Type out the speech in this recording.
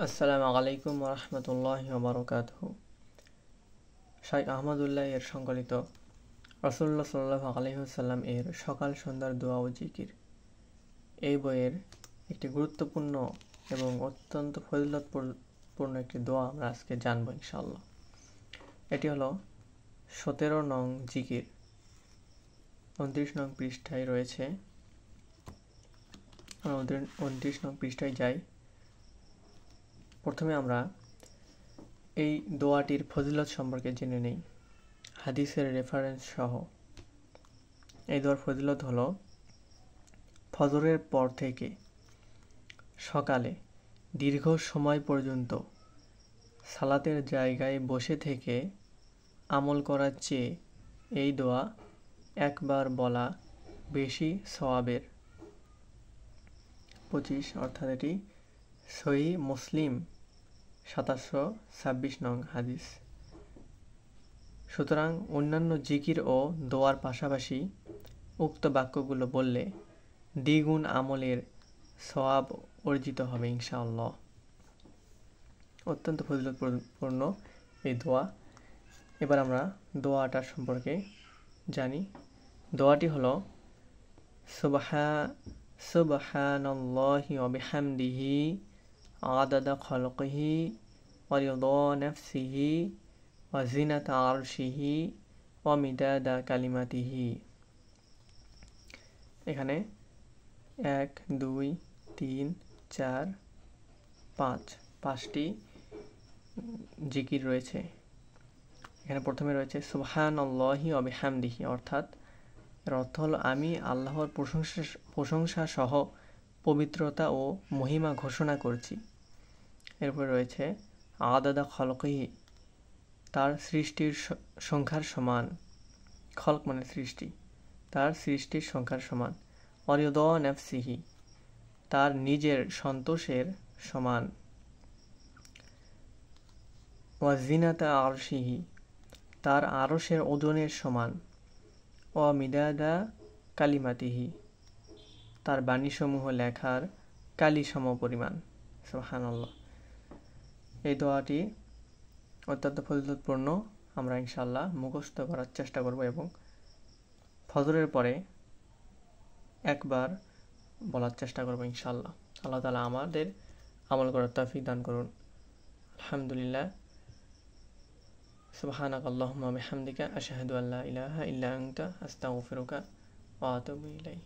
আসসালামু আলাইকুম ওরহমতুল্লাহি ওবারাকাতুহু। শাইখ আহমদুল্লাহ এর সংকলিত রাসূলুল্লাহ সাল্লাল্লাহু আলাইহি ওয়াসাল্লাম এর সকাল সন্ধ্যার দোয়া ও জিকির এই বইয়ের একটি গুরুত্বপূর্ণ এবং অত্যন্ত ফজিলতপূর্ণ একটি দোয়া আমরা আজকে জানবো ইনশাআল্লাহ। এটি হলো 17 নং জিকির, 29 নং পৃষ্ঠায় রয়েছে। 29 নং পৃষ্ঠায় যাই। প্রথমে আমরা এই দোয়াটির ফজিলত সম্পর্কে জেনে নেই হাদিসের রেফারেন্স সহ। এই দোয়ার ফজিলত হলো, ফজরের পর থেকে সকালে দীর্ঘ সময় পর্যন্ত সালাতের জায়গায় বসে থেকে আমল করার চেয়ে এই দোয়া একবার বলা বেশি সওয়াবের। 25 অর্থাৎ এটি সহিহ মুসলিম 2726 নং হাদিস। সুতরাং অন্যান্য জিকির ও দোয়ার পাশাপাশি উক্ত বাক্যগুলো বললে দ্বিগুণ আমলের সওয়াব অর্জিত হবে ইনশাআল্লাহ। অত্যন্ত ফজিলতপূর্ণ এই দোয়া। এবার আমরা দোয়াটার সম্পর্কে জানি। দোয়াটি হলো সুবহানাল্লাহি ওয়া বিহামদিহি আদাদা খালকিহি ওয়া রিদা নাফসিহি ওয়া জিনাতা আরশিহি ওয়া মিদাদা কালিমাতিহি। এখানে 1 2 3 4 5 5টি জিকির রয়েছে। এখানে প্রথমে রয়েছে সুবহানাল্লাহি ওয়া বিহামদিহি, অর্থাৎ এর অর্থ হলো আমি আল্লাহর প্রশংসা সহ পবিত্রতা ও মহিমা ঘোষণা করছি। এরপরে রয়েছে আদাদা খালকিহি, তার সৃষ্টির সংখ্যার সমান। খলক মানে সৃষ্টি, তার সৃষ্টির সংখ্যার সমান। ওয়ারিদা নাফসিহি, তার নিজের সন্তোষের সমান। ওয়াজিনাতা আরশিহি, তার আরশের ওজনের সমান। ওয়া মিদাদা কালিমাতিহি, তার বাণীসমূহ লেখার কালি সমপরিমাণ। সুবহানাল্লাহ। এই দোয়াটি অত্যন্ত ফজিলতপূর্ণ। আমরা ইনশাআল্লাহ মুখস্থ করার চেষ্টা করব এবং ফজরের পরে একবার বলার চেষ্টা করব ইনশাআল্লাহ। আল্লাহ তাআলা আমাদের আমল করার তৌফিক দান করুন। আলহামদুলিল্লাহ। সুবহানাকাল্লাহুম্মা ওয়া বিহামদিকা আশহাদু আল্লা ইলাহা ইল্লা আনতা আস্তাগফিরুকা ওয়া আতুবু ইলাইক।